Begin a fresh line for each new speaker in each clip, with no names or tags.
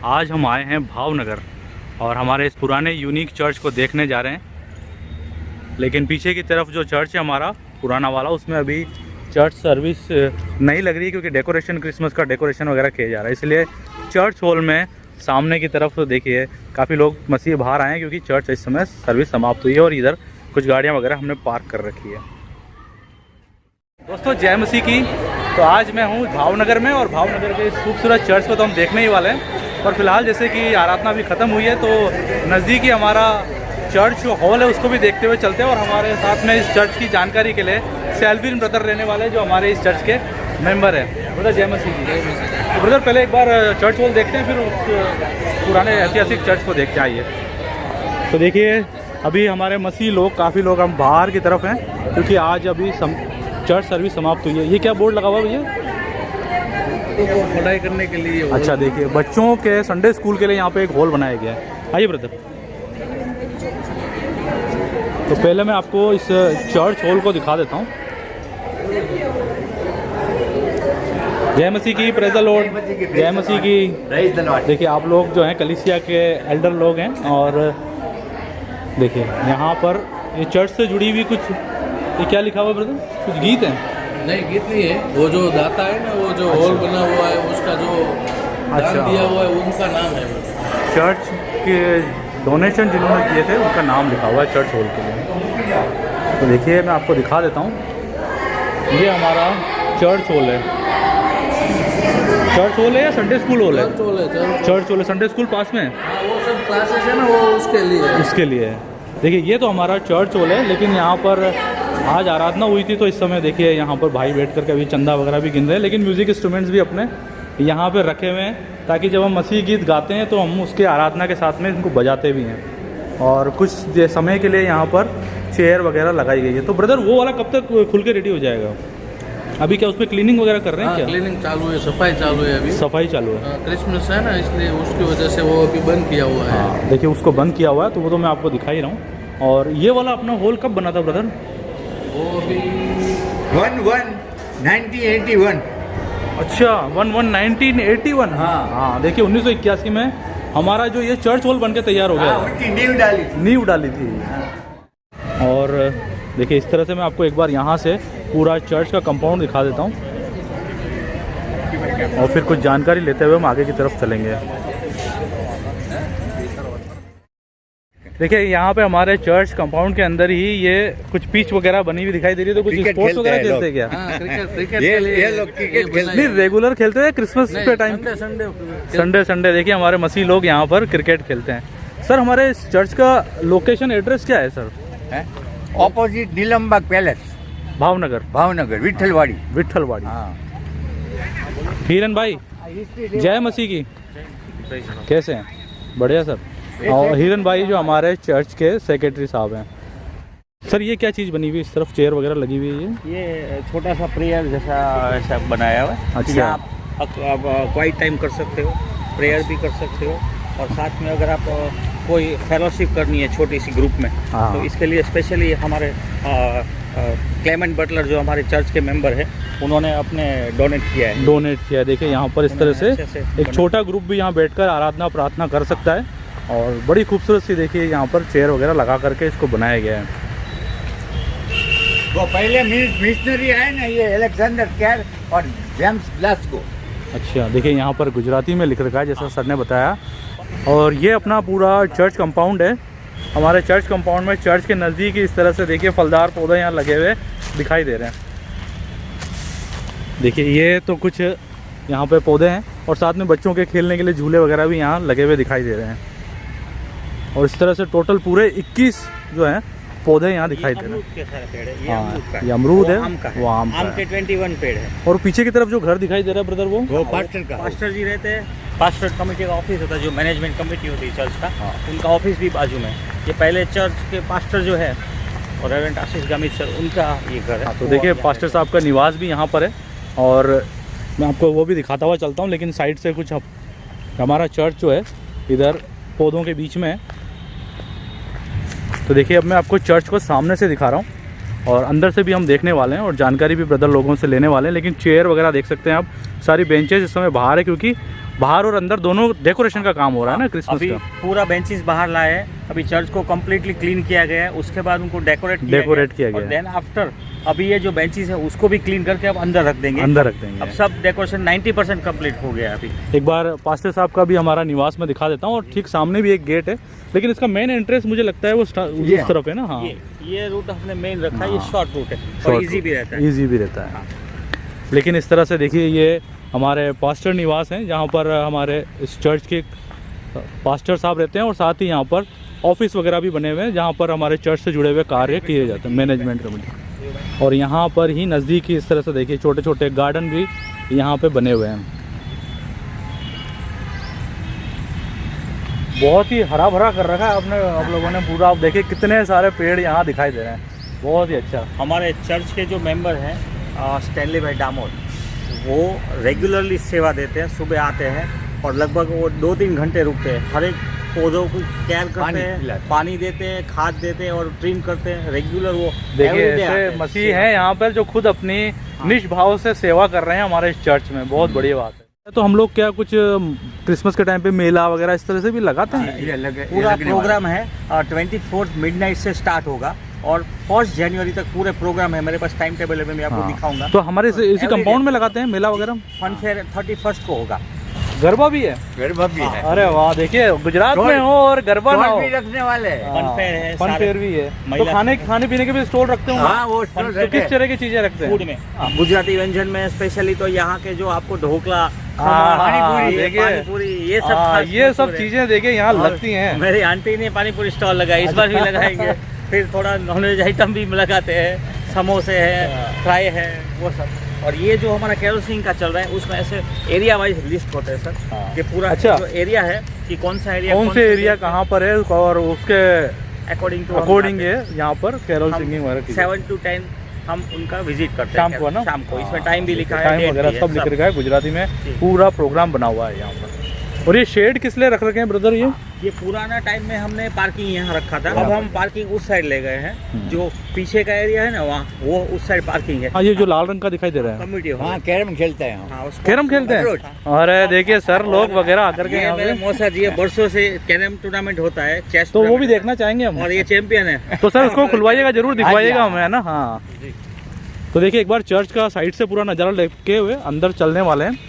आज हम आए हैं भावनगर और हमारे इस पुराने यूनिक चर्च को देखने जा रहे हैं। लेकिन पीछे की तरफ जो चर्च है हमारा पुराना वाला, उसमें अभी चर्च सर्विस नहीं लग रही क्योंकि डेकोरेशन, क्रिसमस का डेकोरेशन वगैरह किया जा रहा है। इसलिए चर्च हॉल में सामने की तरफ देखिए काफ़ी लोग मसीह बाहर आए हैं क्योंकि चर्च इस समय सर्विस समाप्त हुई है और इधर कुछ गाड़ियाँ वगैरह हमने पार्क कर रखी है। दोस्तों जय मसीह की। तो आज मैं हूँ भावनगर में और भावनगर के इस खूबसूरत चर्च को तो हम देखने ही वाले हैं। पर फिलहाल जैसे कि आराधना भी ख़त्म हुई है तो नज़दीक ही हमारा चर्च हॉल है, उसको भी देखते हुए चलते हैं। और हमारे साथ में इस चर्च की जानकारी के लिए सेल्विन ब्रदर रहने वाले जो हमारे इस चर्च के मेंबर हैं। ब्रदर जय मसीह की। तो ब्रदर पहले एक बार चर्च हॉल देखते हैं, फिर उस पुराने ऐतिहासिक चर्च को देखते आइए। तो देखिए अभी हमारे मसीह लोग, काफ़ी लोग हम बाहर की तरफ हैं क्योंकि आज अभी चर्च सर्विस समाप्त हुई है। ये क्या बोर्ड लगा हुआ भैया?
पढ़ाई करने के लिए।
अच्छा देखिए बच्चों के संडे स्कूल के लिए यहाँ पे एक हॉल बनाया गया है। आइए ब्रदर। तो पहले मैं आपको इस चर्च हॉल को दिखा देता हूँ। जय मसीह की, प्रेज़ द लॉर्ड। जय मसीह की। देखिए आप लोग जो हैं कलीसिया के एल्डर लोग हैं और देखिए यहाँ पर ये चर्च से जुड़ी हुई कुछ, ये क्या लिखा हुआ है ब्रदर? कुछ गीत हैं?
नहीं गीत नहीं है, वो जो दाता है ना, वो जो हॉल बना हुआ है उसका जो दान दिया हुआ है उनका नाम है।
चर्च के डोनेशन जिन्होंने किए थे उनका नाम लिखा हुआ है चर्च हॉल के लिए। तो देखिए मैं आपको दिखा देता हूँ, ये हमारा चर्च हॉल है। चर्च हॉल है या संडे स्कूल हॉल है? चर्च हॉल है। संडे स्कूल पास में है?
वो सब क्लासेस है ना, वो उसके लिए है।
देखिए ये तो हमारा चर्च हॉल है, लेकिन यहाँ पर आज आराधना हुई थी तो इस समय देखिए यहाँ पर भाई बैठ कर के अभी चंदा वगैरह भी गिन रहे हैं। लेकिन म्यूज़िक इंस्ट्रूमेंट्स भी अपने यहाँ पर रखे हुए हैं ताकि जब हम मसीह गीत गाते हैं तो हम उसके आराधना के साथ में इनको बजाते भी हैं। और कुछ समय के लिए यहाँ पर चेयर वगैरह लगाई गई है। तो ब्रदर वो वाला कब तक खुल के रेडी हो जाएगा? अभी क्या उसमें क्लीनिंग वगैरह कर रहे हैं? क्या
क्लीनिंग चालू है, सफाई चालू है। अभी
सफाई चालू है।
क्रिसमस है ना, इसलिए उसकी वजह से वो अभी बंद किया हुआ है।
हाँ देखिए उसको बंद किया हुआ है, तो वो तो मैं आपको दिखा ही रहा हूँ। और ये वाला अपना हॉल कब बना था ब्रदर?
वो अभी
1981।
अच्छा 1981। हाँ देखिए 1981 में हमारा जो ये चर्च हॉल बन के तैयार हो गया,
उसकी नींव डाली थी।
और देखिए इस तरह से मैं आपको एक बार यहाँ से पूरा चर्च का कंपाउंड दिखा देता हूँ और फिर कुछ जानकारी लेते हुए हम आगे की तरफ चलेंगे। देखिए यहाँ पे हमारे चर्च कंपाउंड के अंदर ही ये कुछ पिच वगैरह बनी हुई दिखाई दे रही है। तो कुछ स्पोर्ट्स वगैरह खेलते हैं क्या?
क्रिकेट
ये लोग क्रिकेट खेलते
नहीं रेगुलर खेलते हैं क्रिसमस के टाइम? संडे देखिए हमारे मसीह लोग यहाँ पर क्रिकेट खेलते हैं। सर हमारे चर्च का लोकेशन एड्रेस क्या है sir?
Opposite Nilambagh palace, Bhavnagar Vithalwadi. हाँ।
हीरन भाई जय मसीह की। कैसे हैं? बढ़िया सर। और हीरन भाई जो हमारे चर्च के सेक्रेटरी साहब हैं। सर ये क्या चीज़ बनी हुई, इस तरफ चेयर वगैरह लगी हुई है?
ये छोटा सा प्रेयर जैसा ऐसा बनाया हुआ है।
अच्छा।
आप क्वाइट टाइम कर सकते हो, प्रेयर भी कर सकते हो, और साथ में अगर आप कोई फेलोशिप करनी है छोटी सी ग्रुप में, तो इसके लिए स्पेशली हमारे क्लेमेंट बटलर जो हमारे चर्च के मेंबर हैं, उन्होंने अपने डोनेट किया है। देखिए यहाँ पर इस तरह से एक छोटा ग्रुप भी यहाँ बैठकर आराधना प्रार्थना कर सकता है। और बड़ी खूबसूरत सी देखिए यहाँ पर चेयर वगैरह लगा करके इसको बनाया गया है।
वो पहले मिशनरी आए ना, ये अलेक्जेंडर कैर और जेम्स ग्लासगो।
अच्छा देखिए यहाँ पर गुजराती में लिख रखा है जैसा सर ने बताया। और ये अपना पूरा चर्च कंपाउंड है। हमारे चर्च कंपाउंड में चर्च के नज़दीक ही इस तरह से देखिए फलदार पौधे यहाँ लगे हुए दिखाई दे रहे हैं। देखिए ये तो कुछ यहाँ पे पौधे हैं और साथ में बच्चों के खेलने के लिए झूले वगैरह भी यहाँ लगे हुए दिखाई दे रहे हैं। और इस तरह से टोटल पूरे 21 जो हैं पौधे यहाँ दिखाई दे रहे हैं। हाँ ये अमरूद है, वो आम
के 21 पेड़ है।
और पीछे की तरफ जो घर दिखाई दे रहा है ब्रदर वो
पास्टर जी रहते हैं। पास्टर कमेटी का ऑफिस होता है, जो मैनेजमेंट कमेटी होती है चर्च का, उनका ऑफिस भी बाजू में। ये पहले चर्च के पास्टर जो है और रेवरेंड आशीष गामित सर, उनका ये घर है।
तो देखिए पास्टर साहब का निवास भी यहाँ पर है और मैं आपको वो भी दिखाता हुआ चलता हूँ। लेकिन साइड से कुछ हमारा चर्च जो है इधर पौधों के बीच में है। तो देखिए अब मैं आपको चर्च को सामने से दिखा रहा हूँ और अंदर से भी हम देखने वाले हैं और जानकारी भी ब्रदर लोगों से लेने वाले हैं। लेकिन चेयर वगैरह देख सकते हैं आप, सारी बेंचेस इस समय बाहर है क्योंकि बाहर और अंदर दोनों डेकोरेशन का काम हो रहा है ना क्रिसमस
अभी
का।
पूरा बेंचेस बाहर लाए हैं, अभी चर्च को कम्प्लीटली क्लीन किया गया है, उसके बाद उनको डेकोरेट किया
किया गया
और
है।
देन आफ्टर अभी ये जो बेंचेस है उसको भी क्लीन करके अब अंदर रख देंगे। अब सब डेकोरेशन 90% कंप्लीट हो गया है अभी।
एक बार पास्टर साहब का भी हमारा निवास में दिखा देता हूँ, और ठीक सामने भी एक गेट है, लेकिन इसका मेन एंट्रेंस मुझे लगता है वो उस तरफ है ना। हाँ,
ये रूट हमने मेन रखा है, ये
हाँ।
शॉर्ट रूट है
Short
और इजी भी रहता है।
इजी भी रहता है। लेकिन इस तरह से देखिए, ये हमारे पास्टर निवास हैं, जहाँ पर हमारे इस चर्च के पास्टर साहब रहते हैं, और साथ ही यहाँ पर ऑफिस वगैरह भी बने हुए हैं, जहाँ पर हमारे चर्च से जुड़े हुए कार्य किए जाते हैं, मैनेजमेंट कमेटी। और यहाँ पर ही नज़दीक ही इस तरह से देखिए छोटे छोटे गार्डन भी यहाँ पे बने हुए हैं। बहुत ही हरा भरा कर रखा है आपने, आप लोगों ने पूरा। आप देखिए कितने सारे पेड़ यहाँ दिखाई दे रहे हैं, बहुत ही अच्छा।
हमारे चर्च के जो मेंबर हैं स्टैनली भाई डामोर, वो रेगुलरली सेवा देते हैं, सुबह आते हैं और लगभग वो 2-3 घंटे रुकते हैं, हर एक पौधों को केयर करते हैं, पानी देते हैं, खाद देते हैं और ट्रिम करते हैं रेगुलर। वो
देखिए
everyday आते
ऐसे
हैं।
मसीह हैं यहाँ पर जो खुद अपनी निष्भाव से सेवा कर रहे हैं हमारे इस चर्च में, बहुत बड़ी बात है। तो हम लोग क्या कुछ क्रिसमस के टाइम पे मेला वगैरह इस तरह से भी लगाते हैं?
ये लगे, ये
पूरा
लगने वाला।
प्रोग्राम है 24 मिडनाइट से स्टार्ट होगा और 1 जनवरी तक पूरे प्रोग्राम है। मेरे पास टाइम टेबल है, मैं आपको
हाँ।
दिखाऊंगा।
तो हमारे इसी
Everyday।
कंपाउंड में लगाते हैं मेला वगैरह?
फन फेयर 31 को होगा।
गरबा भी है?
गरबा भी है।
अरे वाह, देखिए गुजरात में हो और गरबा ना
स्टॉल
हो।
भी रखने वाले हैं।
फन फेयर है,
फन
सारे
फेयर भी है। तो
महिला-
खाने पीने के भी स्टॉल रखते होंगे?
हाँ, वो स्टॉल
तो
रखे
किस तरह की चीजें रखते हैं?
फूड में गुजराती व्यंजन में स्पेशली तो यहाँ के जो आपको ढोकला,
हाँ,
पानीपुरी,
ये
देखिए।
पानीपुरी, ये सब
हाँ,
खास
ये सब
मशहूर है।
चीजें देखिए यहाँ
और
लगती हैं।
मेरी आंटी ने पानीपुरी स्टॉल लगाई, इस बार भी लगाएंगे। फिर थोड़ा नॉनवेज आइटम भी लगाते हैं, समोसे हैं, फ्राई है, वो सब। और ये जो हमारा कैरोसिन का चल रहा है उसमें ऐसे एरिया वाइज लिस्ट होते हैं सर,
हाँ।
कि पूरा
अच्छा।
जो एरिया है कि कौन सा एरिया,
कौन से एरिया कहाँ पर है, और उसके अकॉर्डिंग है यहाँ पर कैरोल सिंगिंग वगैरह की
7 to 10 हम उनका विजिट करते
शाम
हैं
को ना?
शाम को। इसमें टाइम भी लिखा है,
टाइम
date
वगैरह
भी है,
सब लिख रखा है गुजराती में,
जी।
पूरा प्रोग्राम बना हुआ है यहाँ पर। और ये शेड किस लिए रख रखे हैं ब्रदर?
ये पुराना टाइम में हमने पार्किंग यहाँ रखा था,
यहाँ
अब
पर।
हम पार्किंग उस साइड ले गए हैं। जो पीछे का एरिया है ना, वहाँ वो उस साइड पार्किंग है।
हाँ, ये जो लाल रंग का दिखाई दे रहा है,
कम्युनिटी हॉल।
हाँ, कैरम खेलते हैं हम।
हाँ, उस-
कैरम खेलते हैं? अरे देखिए सर, लोग वगैरह आकर के
ये
यहाँ
मेरे
पे,
मौसा जी, बरसों से कैरम टूर्नामेंट होता है, चेस
तो वो भी
टूर्नामेंट,
देखना चाहेंगे हम।
और ये चैंपियन है।
तो सर उसको खुलवाइएगा जरूर, दिखवाइएगा
हाँ जी,
हमें, है ना? हाँ।
जी।
तो देखिए एक बार चर्च का साइड से पूरा नज़ारा लेके हुए अंदर चलने वाले हैं।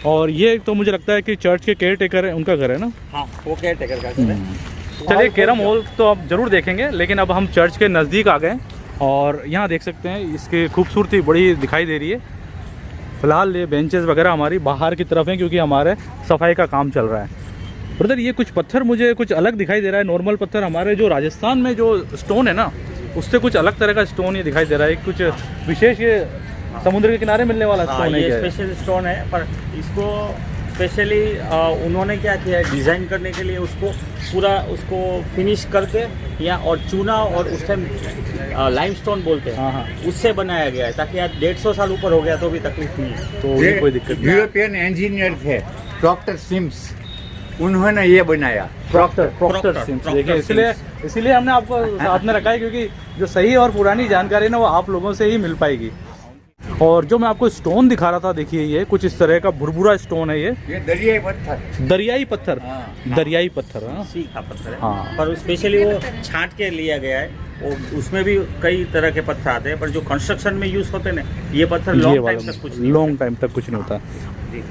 और ये तो मुझे लगता है कि चर्च के केयर टेकर है, उनका घर है ना?
हाँ, वो केयर टेकर का घर है।
चलिए, कैरम हॉल तो आप जरूर देखेंगे, लेकिन अब हम चर्च के नज़दीक आ गए और यहाँ देख सकते हैं इसकी खूबसूरती बड़ी दिखाई दे रही है। फिलहाल ये बेंचेस वगैरह हमारी बाहर की तरफ हैं, क्योंकि हमारे सफाई का काम चल रहा है। ब्रदर, ये कुछ पत्थर मुझे कुछ अलग दिखाई दे रहा है। नॉर्मल पत्थर, हमारे जो राजस्थान में जो स्टोन है ना, उससे कुछ अलग तरह का स्टोन ये दिखाई दे रहा है। कुछ विशेष, ये समुद्र के किनारे मिलने वाला
हाँ,
स्टोन है
ये
क्या?
स्पेशल स्टोन है, पर इसको स्पेशली उन्होंने क्या किया है, डिज़ाइन करने के लिए उसको पूरा उसको फिनिश करके या और चूना और उस टाइम लाइमस्टोन बोलते हैं,
हाँ, हाँ।
उससे बनाया गया है, ताकि आज 150 साल ऊपर हो गया तो भी तकलीफ नहीं है।
तो ये कोई दिक्कत नहीं।
यूरोपियन इंजीनियर थे डॉक्टर सिम्स, उन्होंने ये बनाया।
Proctor Sims. देखिए, इसलिए हमने आपको साथ में रखा है, क्योंकि जो सही और पुरानी जानकारी ना वो आप लोगों से ही मिल पाएगी। और जो मैं आपको स्टोन दिखा रहा था, देखिए ये कुछ इस तरह का भुरभुरा स्टोन है। ये
दरियाई पत्थर,
दरियाई पत्थर,
हाँ।
दरियाई पत्थर, हाँ।
सीखा पत्थर है,
हाँ।
पर स्पेशली वो छांट के लिया गया है। वो उसमें भी कई तरह के पत्थर आते हैं, पर जो कंस्ट्रक्शन में यूज होते हैं ना, ये पत्थर
ये
लॉन्ग
वाला
टाइम तक कुछ नहीं
लॉन्ग टाइम तक कुछ नहीं होता।
जी।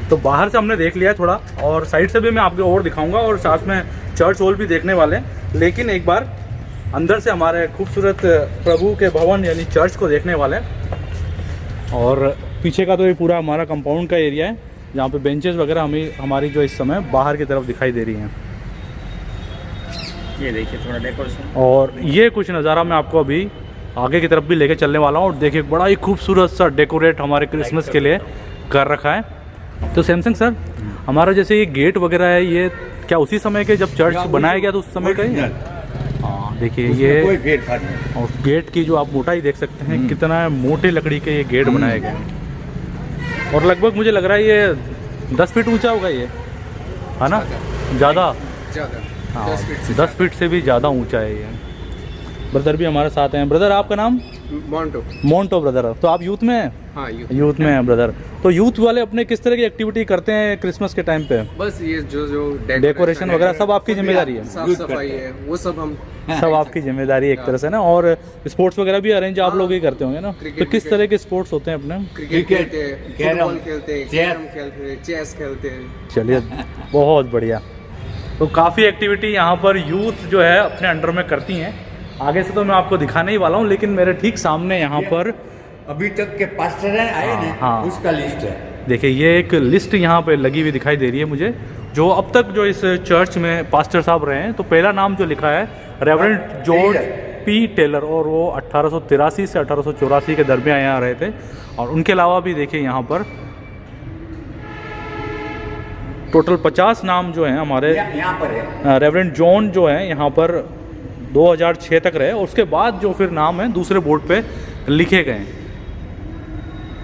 तो बाहर से हमने देख लिया है थोड़ा, और साइड से भी मैं आपको और दिखाऊंगा, और साथ में चर्च हॉल भी देखने वाले हैं। लेकिन एक बार अंदर से हमारे खूबसूरत प्रभु के भवन यानी चर्च को देखने वाले हैं। और पीछे का तो ये पूरा हमारा कंपाउंड का एरिया है, जहाँ पे बेंचेस वगैरह हमारी जो इस समय बाहर की तरफ दिखाई दे रही हैं।
ये देखिए थोड़ा डेकोरेशन।
और ये कुछ नज़ारा मैं आपको अभी आगे की तरफ भी लेके चलने वाला हूँ। और देखिए बड़ा ही खूबसूरत सा डेकोरेट हमारे क्रिसमस के लिए कर रखा है। तो सैमसंग सर, हमारा जैसे ये गेट वगैरह है, ये क्या उसी समय के जब चर्च बनाया गया तो उस समय का ही है? हाँ, देखिए ये
कोई फेरफार नहीं।
और गेट की जो आप मोटाई देख सकते हैं, कितना मोटे लकड़ी के ये गेट बनाए गए हैं। और लगभग मुझे लग रहा है ये 10 फीट ऊंचा होगा ये, है ना? ज़्यादा, हाँ, 10 फीट से भी ज़्यादा ऊंचा है ये। ब्रदर भी हमारे साथ हैं। ब्रदर, आपका नाम?
मोंटो।
Monte brother. तो आप यूथ में हैं?
हाँ यूथ
यूथ में हैं ब्रदर। तो यूथ वाले अपने किस तरह की एक्टिविटी करते हैं क्रिसमस के टाइम पे?
बस ये जो
डेकोरेशन वगैरह सब आपकी जिम्मेदारी है?
साफ सफाई है वो सब हम
सब आपकी जिम्मेदारी है एक तरह से ना। और स्पोर्ट्स वगैरह भी अरेंज आप लोग ही करते होंगे ना? तो किस तरह के स्पोर्ट्स होते हैं अपने?
क्रिकेट खेलते हैं, फुटबॉल खेलते हैं, कैरम खेलते हैं, चेस खेलते हैं।
चलिए बहुत बढ़िया। तो काफ़ी एक्टिविटी यहाँ पर यूथ जो है अपने अंडर में करती हैं। आगे से तो मैं आपको दिखाने ही वाला हूँ, लेकिन मेरे ठीक सामने यहाँ पर
अभी तक के पास्टर आए ना,
हाँ।
उसका लिस्ट है।
देखिए ये एक लिस्ट यहाँ पे लगी हुई दिखाई दे रही है मुझे, जो अब तक जो इस चर्च में पास्टर साहब रहे हैं। तो पहला नाम जो लिखा है रेवरेंड जॉर्ज पी टेलर, और वो 1883 से 1884 के दरमियान यहाँ रहे थे। और उनके अलावा भी देखिए यहाँ पर टोटल 50 नाम जो हैं हमारे
यहाँ पर है।
रेवरेंड जॉन जो हैं यहाँ पर 2006 तक रहे, और उसके बाद जो फिर नाम है दूसरे बोर्ड पे लिखे गए।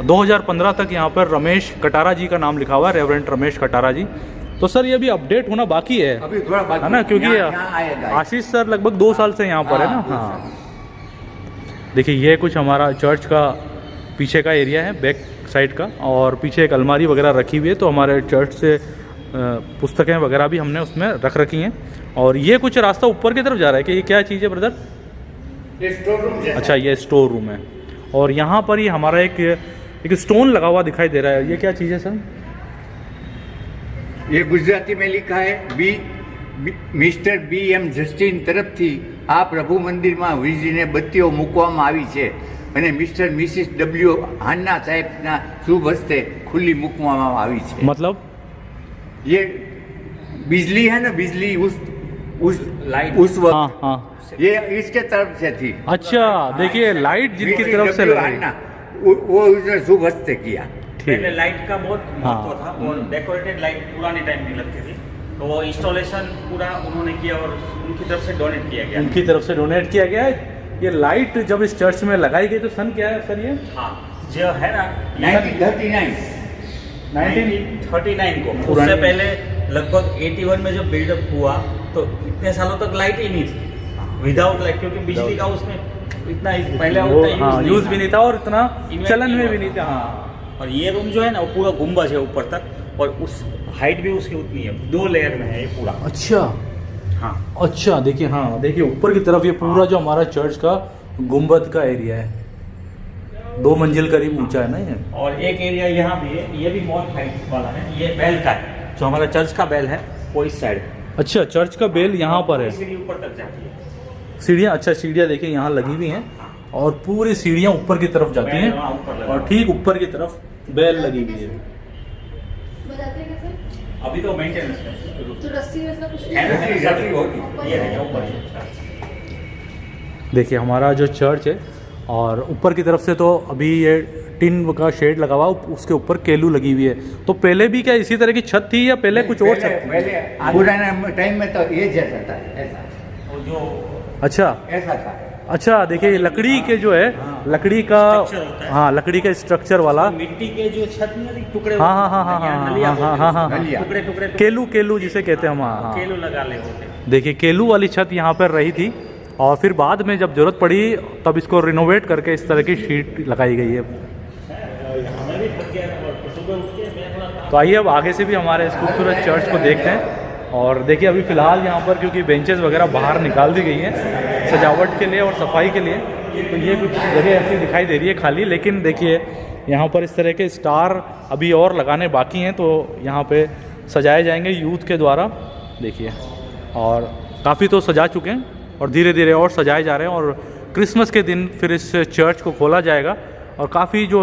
2015 तक यहाँ पर रमेश कटारा जी का नाम लिखा हुआ है, रेवरेंड रमेश कटारा जी। तो सर ये भी अपडेट होना बाकी है
अभी थोड़ा बाकी
है ना, क्योंकि
यहाँ आएगा।
आशीष सर लगभग 2 साल से यहाँ पर है ना। हाँ देखिए ये कुछ हमारा चर्च का पीछे का एरिया है, बैक साइड का, और पीछे एक अलमारी वगैरह रखी हुई है। तो हमारे चर्च से पुस्तकें वगैरह भी हमने उसमें रख रखी हैं। और ये कुछ रास्ता ऊपर की तरफ जा रहा है कि ये क्या चीज़ है ब्रदर?
ये स्टोर रूम जैसा।
अच्छा ये स्टोर रूम है। और यहाँ पर ही हमारा एक स्टोन लगा हुआ दिखाई दे रहा है, ये क्या चीज़ है सर?
ये गुजराती में लिखा है મિસ્ટર BM જસ્ટિન તરફથી આ પ્રભુ મંદિરમાં વીજળીને બત્તીઓ મૂકવામાં આવી છે અને મિસ્ટર મિસિસ W હાન્ના સાહેબના શુભ હસ્તે ખુલ્લી મૂકવામાં આવી છે।
मतलब
ये बिजली है ना, बिजली उस
लाइट
उस वक्त
हाँ हाँ
ये इसके तरफ से थी।
अच्छा देखिए लाइट जिनकी
मिस्टर
तरफ से
W
लगी।
हान्ना, वो उसने शुभ हस्ते किया।
पहले लाइट का बहुत
हाँ।
महत्व था, और डेकोरेटेड लाइट पुराने टाइम में लगती थी, तो वो इंस्टॉलेशन पूरा उन्होंने किया और उनकी तरफ से डोनेट किया गया।
उनकी तरफ से डोनेट किया गया है। ये लाइट जब इस चर्च में लगाई गई तो सन क्या है सर ये?
हाँ जो है ना
1939
1939 को,
पुरानी-
उससे पहले लगभग 81 में जब बिल्डअप हुआ तो इतने सालों तक लाइट ही नहीं थी, विदाउट लाइट, क्योंकि बिजली का उसमें इतना पहले
वो
उतना
हाँ यूज़ भी नहीं था और इतना
Invent
चलन में
नहीं
भी
हुआ
नहीं था। हाँ
और ये रूम जो है ना वो पूरा गुंबज है ऊपर तक, और उस हाइट भी उसकी उतनी है, 2 लेयर में है ये पूरा।
अच्छा
हाँ
अच्छा देखिए, हाँ देखिए ऊपर की तरफ ये पूरा जो हमारा चर्च का गुंबद का एरिया है, 2 मंजिल करीब ऊंचा है ना ये।
और एक एरिया यहाँ भी है, ये भी बहुत हाइट वाला है, ये बेल का है, जो हमारा चर्च का बेल है वो इस साइड है।
अच्छा चर्च का बेल यहाँ पर है,
सीढ़ी ऊपर तक जाती है।
सीढ़ियाँ, अच्छा सीढ़ियाँ देखिए यहाँ लगी हुई हैं, और पूरी सीढ़ियाँ ऊपर की तरफ जाती
बेल
हैं,
वहाँ ऊपर लगा
और ठीक ऊपर की तरफ बेल लगी हुई है।
बताते हैं कैसे?
अभी तो मेंटेनेंस है,
तो रस्सी मतलब कुछ
है ना,
रस्सी- रस्सी होगी।
ये है ऊपर।
देखिए हमारा जो चर्च है, और ऊपर की तरफ से तो अभी ये टिन का शेड लगा हुआ, उसके ऊपर केलू लगी हुई है। तो पहले भी क्या इसी तरह की छत थी या पहले कुछ और छत थी?
पहले पुराने टाइम में तो ये जैसा था, ऐसा
और जो
अच्छा
ऐसा था।
अच्छा देखिए लकड़ी के जो है, लकड़ी का
Structure होता है।
हाँ लकड़ी का स्ट्रक्चर वाला,
मिट्टी के जो छत नहीं होती, टुकड़े
हाँ हाँ हाँ हाँ
यहाँ
हाँ
नलिया
हाँ
बोलते हैं
हाँ हाँ
उसको।
हाँ
नलिया।
टुकड़े टुकड़े
केलू जिसे कहते हैं हम, हाँ
केलू लगा ले होते हैं।
देखिए केलू वाली छत यहाँ पर रही थी, और फिर बाद में जब ज़रूरत पड़ी तब इसको रिनोवेट करके इस तरह की शीट लगाई गई है।
हमें भी थक गया और सुबह उठ के मैं थोड़ा
तो आइए अब आगे से भी हमारे इस खूबसूरत चर्च को देखते हैं। और देखिए अभी फ़िलहाल यहाँ पर क्योंकि बेंचेस वगैरह बाहर निकाल दी गई हैं सजावट के लिए और सफाई के लिए, तो ये कुछ जगह ऐसी दिखाई दे रही है खाली। लेकिन देखिए यहाँ पर इस तरह के स्टार अभी और लगाने बाकी हैं, तो यहाँ पे सजाए जाएंगे यूथ के द्वारा। देखिए और काफ़ी तो सजा चुके हैं और धीरे धीरे और सजाए जा रहे हैं, और क्रिसमस के दिन फिर इस चर्च को खोला जाएगा। और काफ़ी जो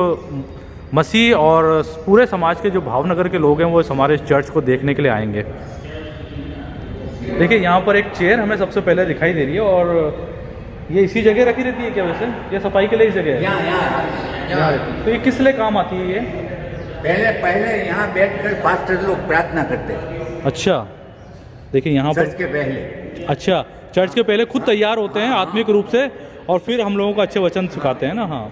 मसीह और पूरे समाज के जो भावनगर के लोग हैं वो हमारे इस चर्च को देखने के लिए आएंगे। देखिए यहाँ पर एक चेयर हमें सबसे पहले दिखाई दे रही है, और ये इसी जगह रखी रहती है क्या वैसे? ये सफाई के लिए इस जगह है? यहाँ रहती है। तो ये किस लिए काम आती है ये?
पहले यहाँ बैठकर पास्टर लोग प्रार्थना करते थे,
अच्छा देखिए यहाँ
चर्च
पर,
के पहले।
अच्छा चर्च के पहले खुद तैयार होते हैं आत्मिक रूप से, और फिर हम लोगों को अच्छे वचन सिखाते हैं ना। हाँ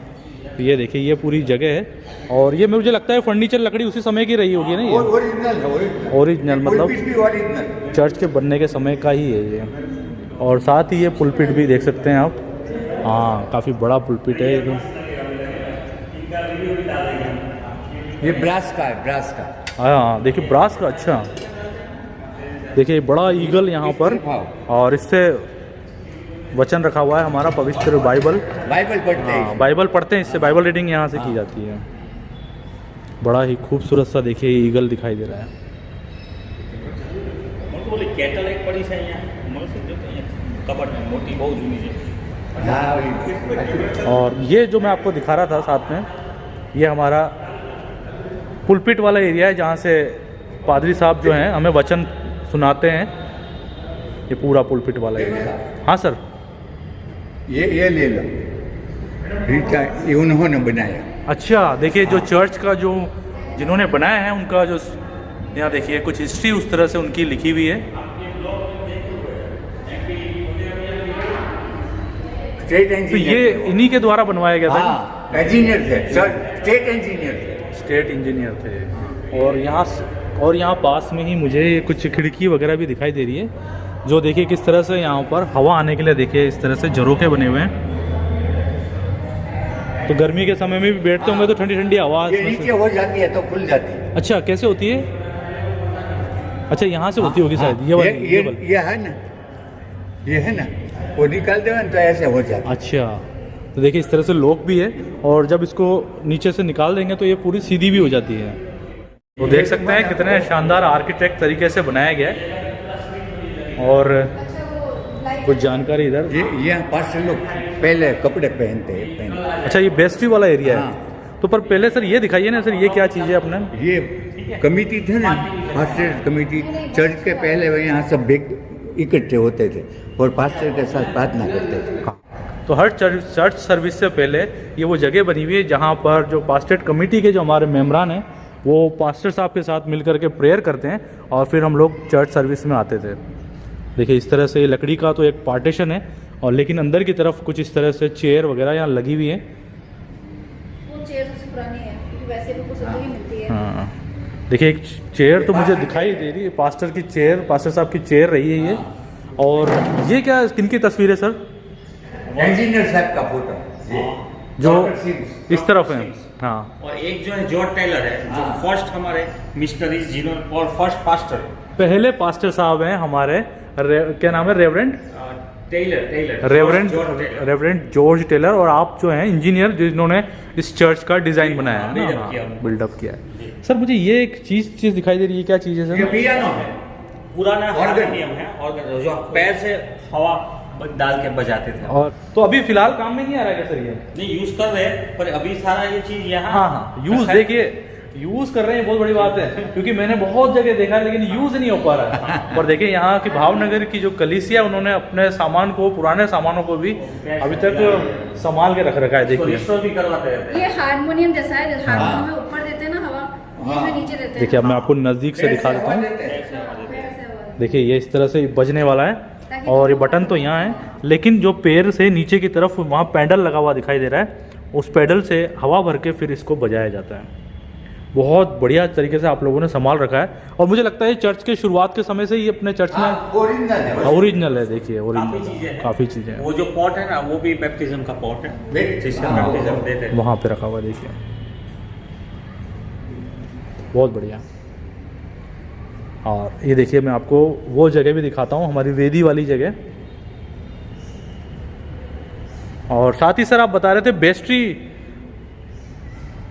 तो ये देखिए ये पूरी जगह है, और ये मुझे लगता है फर्नीचर लकड़ी उसी समय की रही होगी ना ये?
ओरिजिनल है,
ओरिजिनल मतलब
पुलपिट भी ओरिजिनल।
चर्च के बनने के समय का ही है ये। और साथ ही ये पुलपिट भी देख सकते हैं आप, हाँ काफ़ी बड़ा पुलपिट है ये तो।
ये ब्रास का है, ब्रास का।
हाँ देखिए ब्रास का, अच्छा देखिए बड़ा ईगल यहाँ पर, और इससे वचन रखा हुआ है हमारा पवित्र बाइबल।
बाइबल पढ़ते हैं।
हाँ बाइबल पढ़ते हैं, इससे बाइबल रीडिंग यहाँ से की जाती है। बड़ा ही खूबसूरत सा देखिए ईगल दिखाई दे रहा है।
કેટલ એક પડી છે અહીંયા મળશે જો કબડ મોટી બહુ જૂની છે।
हाँ,
और ये जो मैं आपको दिखा रहा था साथ में, ये हमारा पुलपिट वाला एरिया है जहाँ से पादरी साहब जो हैं हमें वचन सुनाते हैं। ये पूरा पुलपिट वाला एरिया। हाँ सर,
ये ले लो, ये उन्होंने बनाया।
अच्छा देखिए जो चर्च का जो जिन्होंने बनाया है उनका जो यहाँ देखिए कुछ हिस्ट्री उस तरह से उनकी लिखी हुई है।
स्टेट
तो
इंजीनियर
ये इन्हीं के द्वारा बनवाया गया था।
हाँ, इंजीनियर थे सर, स्टेट इंजीनियर थे।
स्टेट इंजीनियर थे। और यहाँ पास में ही मुझे कुछ खिड़की वगैरह भी दिखाई दे रही है, जो देखिए किस तरह से यहाँ पर हवा आने के लिए देखिए इस तरह से झरोखे बने हुए हैं। तो गर्मी के समय में भी बैठते होंगे तो ठंडी ठंडी हवा
ये नीचे हो जाती है तो खुल जाती है।
अच्छा कैसे होती है? अच्छा यहाँ से होती होगी शायद। ये वाली
ये है ना, ये है ना, वो निकाल दे तो ऐसे हो जाता है।
अच्छा तो देखिए इस तरह से लॉक भी है, और जब इसको नीचे से निकाल देंगे तो ये पूरी सीधी भी हो जाती है। तो देख सकते हैं कितने शानदार आर्किटेक्ट तरीके से बनाया गया है। और कुछ जानकारी इधर,
ये यहाँ पास लोग पहले कपड़े पहनते हैं।
अच्छा ये बेस्ट्री वाला एरिया है।
हाँ।
तो पर पहले सर ये दिखाइए ना सर, ये क्या चीज़ है अपने?
ये कमेटी थे ना, पास्टर कमेटी, चर्च के पहले यहाँ सब इकट्ठे होते थे और पास्टर के साथ प्रार्थना करते थे।
तो हर चर्च सर्विस से पहले ये वो जगह बनी हुई है जहाँ पर जो पास्टर कमेटी के जो हमारे मेम्बरान हैं वो पास्टर साहब के साथ मिल करके प्रेयर करते हैं, और फिर हम लोग चर्च सर्विस में आते थे। देखिए इस तरह से ये लकड़ी का तो एक पार्टीशन है, और लेकिन अंदर की तरफ कुछ इस तरह से चेयर वगैरह यहाँ लगी हुई है।
वो चेयर सबसे पुरानी है क्योंकि वैसे भी कुछ ही मिलती है।
हाँ देखिए एक चेयर तो मुझे दिखाई दे रही है, पास्टर की चेयर, पास्टर साहब की चेयर रही है ये। और ये क्या किनकी तस्वीर है सर?
इंजीनियर साहब का फोटो
जो इस तरफ है। हाँ
और एक जो है जॉर्ज टेलर है, जो फर्स्ट हमारे मिशनरीज जिन्होंने और फर्स्ट पास्टर
पहले पास्टर साहब हैं हमारे, क्या नाम है? Reverend reverend George Taylor. और आप जो हैं इंजीनियर जिन्होंने इस चर्च का डिज़ाइन बनाया है, बिल्डअप किया है। सर मुझे ये एक चीज़ दिखाई दे रही है, क्या चीज़ है
ये
सर?
पियानो है,
पुराना हारमोनियम है, और जो पैर से हवा डाल के बजाते थे।
और तो अभी फिलहाल काम में नहीं आ रहा है क्या सर ये?
नहीं यूज कर रहे हैं, पर अभी सारा ये चीज यहाँ
हाँ यूज़ देखिए यूज़ कर रहे हैं, बहुत बड़ी बात है, क्योंकि मैंने बहुत जगह देखा है लेकिन यूज़ नहीं हो पा रहा है। और देखिए यहाँ की भावनगर की जो कलीसिया, उन्होंने अपने सामान को, पुराने सामानों को भी अभी तक संभाल के रख रखा है। देखिए
रिस्टोर भी करवाते रहते हैं।
ये हारमोनियम जैसा है, जैसे हारमोनियम में ऊपर देते हैं ना हवा, इसमें नीचे देते हैं।
देखिए अब मैं आपको नज़दीक से दिखा देता हूँ। देखिए ये इस तरह से बजने वाला है, और ये बटन तो यहाँ है, लेकिन जो पैर से नीचे की तरफ वहाँ पैडल लगा हुआ दिखाई दे रहा है, उस पैडल से हवा भर के फिर इसको बजाया जाता है। बहुत बढ़िया तरीके से आप लोगों ने संभाल रखा है, और मुझे लगता है चर्च के शुरुआत के समय से ही अपने चर्च में ओरिजिनल है। देखिए ओरिजिनल काफ़ी चीज़ें हैं।
वो जो पॉट है ना, वो भी बैप्टिज्म का पॉट है, जिससे बैप्टिज्म देते हैं,
वहाँ पे रखा हुआ है। देखिए बहुत बढ़िया। और ये देखिए मैं आपको वो जगह भी दिखाता हूँ, हमारी वेदी वाली जगह। और साथ ही सर आप बता रहे थे बेस्ट्री,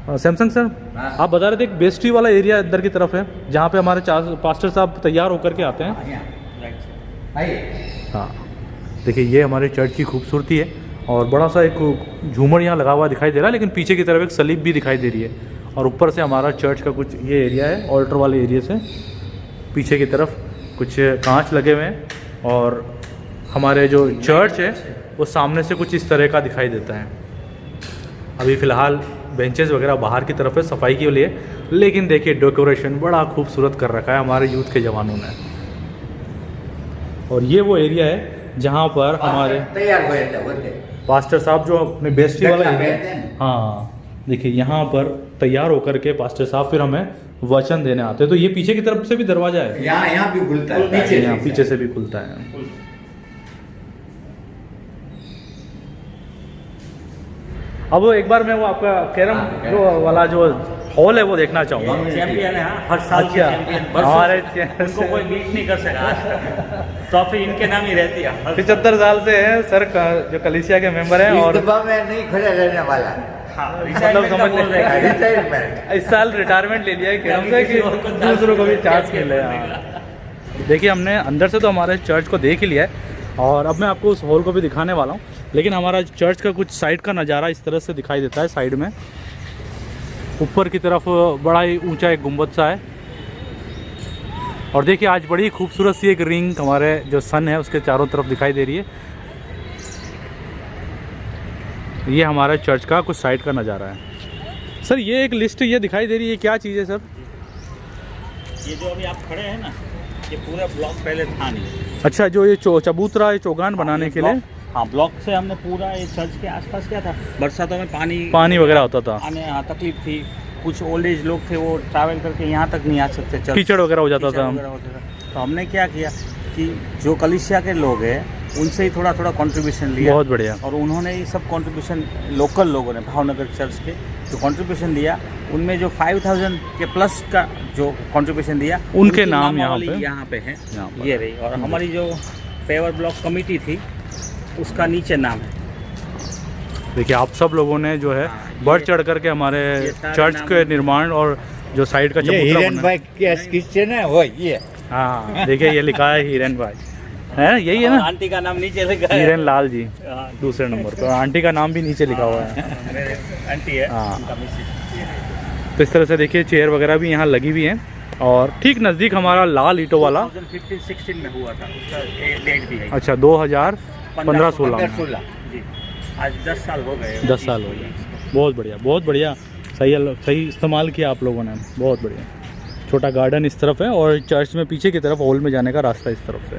सैमसंग सर आप बता रहे थे एक बेस्ट्री वाला एरिया अंदर की तरफ है, जहाँ पे हमारे पास्टर साहब तैयार होकर के आते हैं। हाँ देखिए ये हमारे चर्च की खूबसूरती है, और बड़ा सा एक झूमर यहाँ लगा हुआ दिखाई दे रहा है, लेकिन पीछे की तरफ एक सलीब भी दिखाई दे रही है। और ऊपर से हमारा चर्च का कुछ ये एरिया है, ऑल्टर वाले एरिया से पीछे की तरफ कुछ कांच लगे हुए हैं, और हमारे जो चर्च है वो सामने से कुछ इस तरह का दिखाई देता है। अभी फ़िलहाल बेंचेस वगैरह बाहर की तरफ है सफाई के लिए, लेकिन देखिए डेकोरेशन बड़ा खूबसूरत कर रखा है हमारे यूथ के जवानों ने। और ये वो एरिया है जहाँ पर हमारे
तैयार होते
पास्टर साहब जो अपने बेस्ट्री वाला एरिया, हाँ देखिए यहाँ पर तैयार होकर के पास्टर साहब फिर हमें वचन देने आते हैं। तो ये पीछे की तरफ से भी दरवाजा है,
यहाँ भी खुलता है,
पीछे से भी खुलता है। अब एक बार मैं वो आपका कैरम जो वाला जो हॉल है वो देखना चाहूँगा।
चैंपियन है, हर साल के
अच्छा,
चैंपियन,
हमारे
उनको कोई बीट नहीं कर सका आज तक। ट्रॉफी इनके नाम ही रहती है।
75 साल से है सर जो कलिसिया के मेंबर हैं
इस
और
दफा में नहीं खड़े रहने वाला।
हाँ,
मतलब
रिटायरमेंट का
समझ
बोल रहे हैं।
रिटायरमेंट।
इस साल रिटायरमेंट ले लिया है केरम से कि दूसरों को भी चांस मिले। देखिए हमने अंदर से तो हमारे चर्च को देख ही लिया है और अब मैं आपको उस हॉल को भी दिखाने वाला हूँ, लेकिन हमारा चर्च का कुछ साइड का नज़ारा इस तरह से दिखाई देता है। साइड में ऊपर की तरफ बड़ा ही ऊंचा एक गुंबद सा है और देखिए आज बड़ी खूबसूरत सी एक रिंग हमारे जो सन है उसके चारों तरफ दिखाई दे रही है। ये हमारा चर्च का कुछ साइड का नज़ारा है। सर ये एक लिस्ट ये दिखाई दे रही है, क्या चीज़ है सर?
ये जो अभी आप खड़े हैं ना, ये पूरा ब्लॉक पहले था नहीं।
अच्छा, जो ये चबूतरा ये चौगान बनाने के लिए,
हाँ, ब्लॉक से हमने पूरा ये चर्च के आसपास क्या था, बरसातों में पानी
वगैरह होता था,
आने यहाँ तकलीफ थी। कुछ ओल्ड एज लोग थे वो ट्रैवल करके यहाँ तक नहीं आ सकते, चर्च
कीचड़ वगैरह हो जाता था।
तो हमने क्या किया कि जो कलिसिया के लोग हैं उनसे ही थोड़ा थोड़ा कंट्रीब्यूशन लिया।
बहुत बढ़िया।
और उन्होंने ये सब कंट्रीब्यूशन लोकल लोगों ने भावनगर चर्च के जो कंट्रीब्यूशन दिया, उनमें जो 5000 के प्लस का जो कंट्रीब्यूशन दिया
उनके नाम
यहाँ पे है, ये रही। और हमारी जो पेवर ब्लॉक कमेटी थी उसका नीचे नाम है।
देखिए आप सब लोगों ने जो है बढ़ चढ़ करके हमारे चर्च के निर्माण और जो साइड का चबूतरा
हिरेन भाई के क्रिश्चियन है वो ये।
हाँ देखिए ये लिखा है हिरेन भाई, है ना, यही है ना?
आंटी का नाम नीचे लिखा है,
हिरेन लाल जी
हाँ।
दूसरे नंबर पर, आंटी का नाम भी नीचे लिखा हुआ है।
मेरे आंटी है,
हाँ।
उनका मिसेज।
तो इस तरह से देखिए चेयर वगैरह भी यहाँ लगी हुई हैं और ठीक नज़दीक हमारा लाल ईंटों वाला
2015-16 में हुआ था, उसका डेट भी है।
अच्छा 2015-16
जी, आज 10 साल हो गए।
10 साल हो गए। बहुत बढ़िया, बहुत बढ़िया, सही इस्तेमाल किया आप लोगों ने, बहुत बढ़िया। छोटा गार्डन इस तरफ है और चर्च में पीछे की तरफ हॉल में जाने का रास्ता इस तरफ से।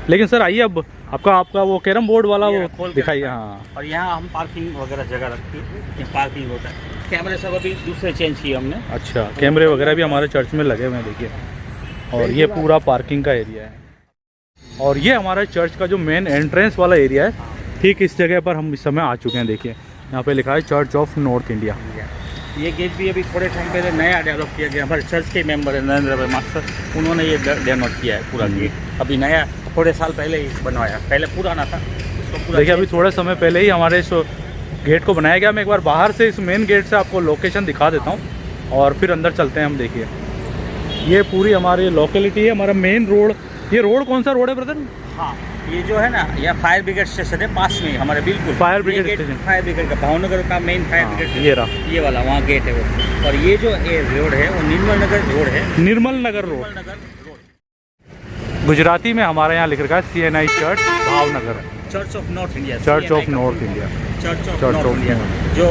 लेकिन सर आइए अब आपका वो कैरम बोर्ड वाला वो दिखाइए। हाँ,
और यहाँ हम पार्किंग वगैरह जगह रखती है, यहाँ पार्किंग होता है। कैमरे सब अभी दूसरे चेंज किए हमने।
अच्छा, कैमरे वगैरह भी हमारे चर्च में लगे हुए हैं देखिए। और ये पूरा पार्किंग का एरिया है और ये हमारे चर्च का जो मेन एंट्रेंस वाला एरिया है, ठीक इस जगह पर हम इस समय आ चुके हैं। देखिए यहाँ पे लिखा है चर्च ऑफ नॉर्थ इंडिया।
ये गेट भी अभी थोड़े टाइम पहले नया डेवलप किया गया। हमारे चर्च के मेंबर है नरेंद्र भाई मास्टर, उन्होंने ये डेवलप किया है पूरा गेट। अभी नया थोड़े साल पहले ही बनवाया, पहले पुराना था उसको पूरा।
देखिए अभी थोड़े समय पहले ही हमारे इस गेट को बनाया गया। मैं एक बार बाहर से इस मेन गेट से आपको लोकेशन दिखा देता हूँ और फिर अंदर चलते हैं हम। देखिए ये पूरी हमारी लोकेलिटी है, हमारा मेन रोड। ये रोड कौन सा रोड है ब्रदर?
हाँ, ये जो है ना, यह फायर ब्रिगेड स्टेशन है पास में हमारे, बिल्कुल
fire brigade station,
fire brigade का भावनगर का मेन फायर ब्रिगेड
ये रहा,
ये वाला वहाँ गेट है वो। और ये जो रोड है वो निर्मल नगर रोड है,
निर्मल नगर रोड। गुजराती में हमारे यहाँ लिख रखा है CNI church Bhavnagar,
church of north India,
church of north India,
church of north India, जो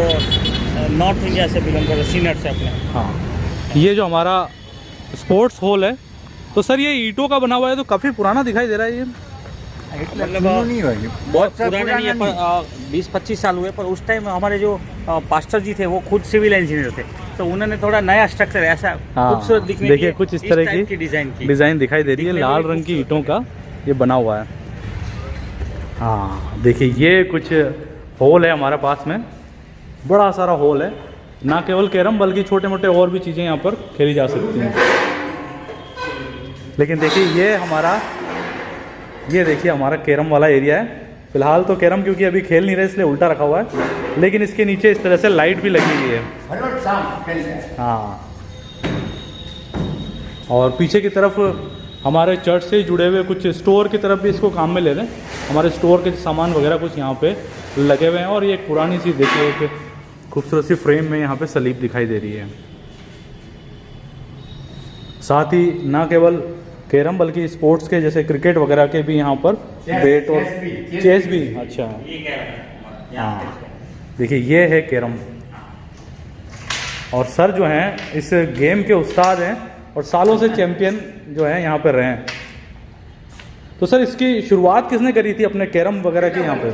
नॉर्थ इंडिया से बिलोंग कर सीनियर से अपने।
हाँ, ये जो हमारा स्पोर्ट्स हॉल है, तो सर ये ईंटों का बना हुआ है तो काफ़ी पुराना दिखाई दे रहा है ये।
मतलब
नहीं होगी,
बहुत पुराने नहीं है, पर 20-25 साल हुए। पर उस टाइम हमारे जो पास्टर जी थे वो खुद सिविल इंजीनियर थे, तो उन्होंने थोड़ा नया स्ट्रक्चर ऐसा खूबसूरत दिखने
देखिए कुछ इस तरह की डिज़ाइन दिखाई दे रही है, लाल रंग की ईंटों का ये बना हुआ है। हाँ देखिए ये कुछ हॉल है हमारे पास में, बड़ा सारा हॉल है। ना केवल कैरम बल्कि छोटे मोटे और भी चीज़ें यहाँ पर खेली जा सकती हैं। लेकिन देखिए ये देखिए हमारा कैरम वाला एरिया है। फिलहाल तो कैरम क्योंकि अभी खेल नहीं रहे इसलिए उल्टा रखा हुआ है, लेकिन इसके नीचे इस तरह से लाइट भी लगी हुई है। हाँ, और पीछे की तरफ हमारे चर्च से जुड़े हुए कुछ स्टोर की तरफ भी इसको काम में ले रहे हैं। हमारे स्टोर के सामान वगैरह कुछ यहाँ पे लगे हुए हैं। और ये एक पुरानी सी देखिए एक खूबसूरत सी फ्रेम में यहाँ पे सलीब दिखाई दे रही है। साथ ही ना केवल कैरम बल्कि स्पोर्ट्स के जैसे क्रिकेट वगैरह के भी यहाँ पर बैट और चेस भी। अच्छा हाँ, देखिए ये है कैरम। और सर जो हैं इस गेम के उस्ताद हैं और सालों से चैंपियन जो हैं यहाँ पर रहे हैं। तो सर इसकी शुरुआत किसने करी थी अपने कैरम वगैरह की यहाँ पे?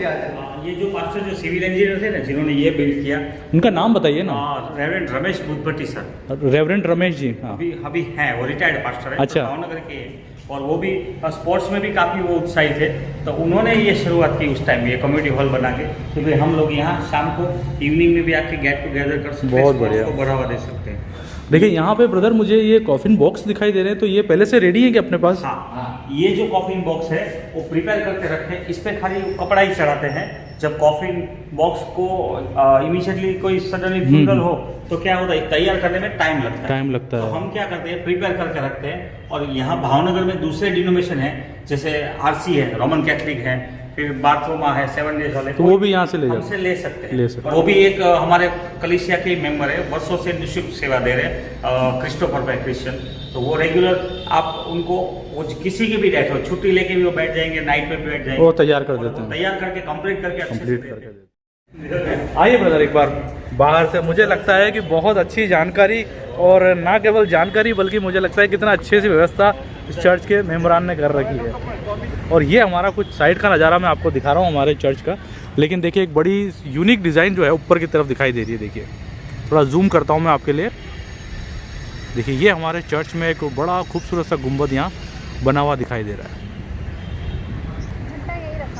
ये जो पास्टर जो सिविल इंजीनियर थे ना जिन्होंने ये बिल्ड किया,
उनका नाम बताइए ना।
Reverend Ramesh Buddhabhatti sir.
Reverend Ramesh ji, हाँ
अभी हैं, वो रिटायर्ड पास्टर है।
अच्छा।
भावनगर के, और वो भी स्पोर्ट्स में भी काफ़ी वो उत्साहित थे। तो उन्होंने ये शुरुआत की उस टाइम, ये कम्युनिटी हॉल बना के, तो भाई हम लोग यहाँ शाम को इवनिंग में भी आके गेट टुगेदर कर सकते हैं,
बहुत बढ़िया,
बढ़ावा दे सकते हैं।
देखिए यहाँ पे ब्रदर मुझे ये कॉफिन बॉक्स दिखाई दे रहे हैं, तो ये पहले से रेडी है कि अपने पास?
हाँ, ये जो कॉफिन बॉक्स है वो प्रिपेयर करके रखते हैं, इस पे खाली कपड़ा ही चढ़ाते हैं। जब कॉफिन बॉक्स को इमीडिएटली कोई सडनली फ्यूनरल हो तो क्या होता है, तैयार करने में टाइम लगता है। तो हम क्या करते हैं, प्रिपेयर करके रखते हैं। और यहाँ भावनगर में दूसरे डिनोमिनेशन है, जैसे आरसी है, रोमन कैथलिक है, फिर बार्थरोमा है, 7 डेज वाले,
तो वो भी यहाँ से ले
हमसे ले सकते हैं।
ले सकते हैं।
वो भी एक हमारे कलीसिया के मेंबर है, वर्षों से निःशुल्क सेवा दे रहे हैं, क्रिस्टोफर भाई क्रिश्चियन। तो वो रेगुलर आप उनको, वो किसी की भी डेथ हो, छुट्टी लेके भी वो बैठ जाएंगे, नाइट में भी बैठ जाएंगे,
वो तैयार कर देते हैं,
तैयार करके कंप्लीट करके अच्छे से देते हैं।
आइए ब्रदर एक बार बाहर से। मुझे लगता है कि बहुत अच्छी जानकारी, और ना केवल जानकारी बल्कि मुझे लगता है कितना अच्छे से व्यवस्था इस चर्च के मेम्बरान ने कर रखी है। और ये हमारा कुछ साइड का नज़ारा मैं आपको दिखा रहा हूँ हमारे चर्च का। लेकिन देखिए एक बड़ी यूनिक डिज़ाइन जो है ऊपर की तरफ दिखाई दे रही है। देखिए थोड़ा जूम करता हूँ मैं आपके लिए। देखिए ये हमारे चर्च में एक बड़ा खूबसूरत सा गुंबद यहाँ बना हुआ दिखाई दे रहा है।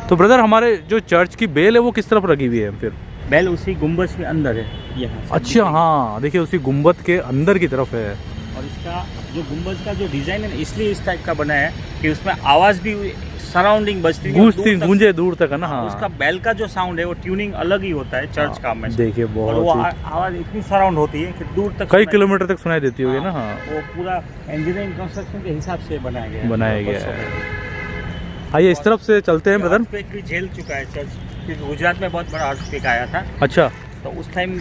तो ब्रदर हमारे जो चर्च की बेल है वो किस तरफ लगी हुई है? फिर
बेल उसी गुम्बज के अंदर है यहाँ।
अच्छा हाँ, देखिए उसी गुंबद के अंदर की तरफ है।
और इसका जो गुम्बज का जो डिजाइन है इसलिए इस टाइप का बना है कि उसमें आवाज़ भी सराउंडिंग बजती है,
गूंजे दूर तक है ना। हाँ,
उसका बेल का जो साउंड है वो ट्यूनिंग अलग ही होता है चर्च का में।
देखिए
और वो आवाज़ इतनी सराउंड होती है कि दूर तक,
कई किलोमीटर तक सुनाई देती होगी ना। हाँ,
वो पूरा इंजीनियरिंग कंस्ट्रक्शन के हिसाब से बनाया गया है।
आइए इस तरफ से चलते हैं ब्रदर।
अर्थक्वेक भी झेल चुका है चर्च, क्योंकि गुजरात में बहुत बड़ा अर्थक्वेक आया था।
अच्छा,
तो उस टाइम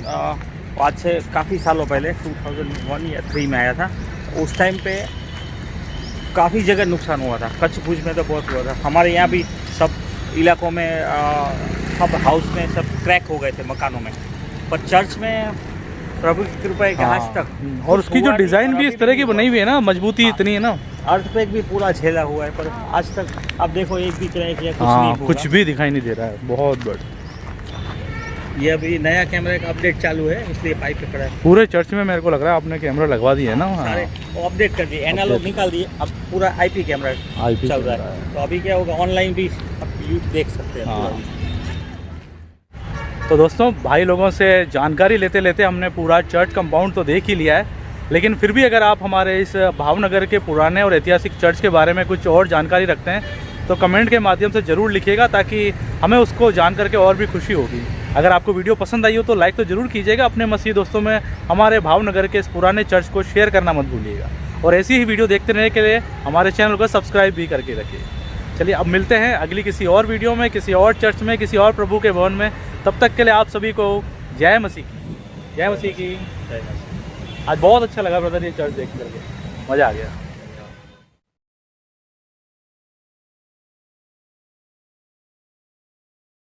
आज से काफ़ी सालों पहले 2001 या 3 में आया था। उस टाइम पे काफ़ी जगह नुकसान हुआ था। कच्छ भुज में तो बहुत हुआ था। हमारे यहाँ भी सब इलाकों में, सब हाउस में सब क्रैक हो गए थे मकानों में। पर चर्च में प्रभु की कृपा है कि आज तक,
और उसकी जो डिज़ाइन भी इस तरह की बनाई हुई है ना, मजबूती इतनी है ना।
अर्थक्वेक भी पूरा झेला हुआ है, पर आज तक अब देखो एक भी क्रैक या कुछ
हाँ,
नहीं हुआ।
कुछ भी दिखाई नहीं दे रहा है। बहुत बढ़िया।
ये अभी नया कैमरे का अपडेट चालू है, इसलिए पाइप पे खड़ा है।
पूरे चर्च में मेरे को लग रहा है आपने कैमरा लगवा दिए है ना। हाँ,
सारे अपडेट कर दिए, एनालॉग निकाल दिए, अब पूरा आईपी कैमरा चल रहा है। तो अभी क्या होगा, ऑनलाइन भी आप देख सकते हैं।
हाँ। तो दोस्तों भाई लोगों से जानकारी लेते लेते हमने पूरा चर्च कंपाउंड तो देख ही लिया है, लेकिन फिर भी अगर आप हमारे इस भावनगर के पुराने और ऐतिहासिक चर्च के बारे में कुछ और जानकारी रखते हैं तो कमेंट के माध्यम से ज़रूर लिखिएगा, ताकि हमें उसको जान करके और भी खुशी होगी। अगर आपको वीडियो पसंद आई हो तो लाइक तो ज़रूर कीजिएगा। अपने मसीह दोस्तों में हमारे भावनगर के इस पुराने चर्च को शेयर करना मत भूलिएगा, और ऐसी ही वीडियो देखते रहने के लिए हमारे चैनल को सब्सक्राइब भी करके रखिए। चलिए अब मिलते हैं अगली किसी और वीडियो में, किसी और चर्च में, किसी और प्रभु के भवन में। तब तक के लिए आप सभी को जय मसीह की। जय मसीह की। आज बहुत अच्छा लगा ब्रदर ये चर्च देख करके, मज़ा आ गया।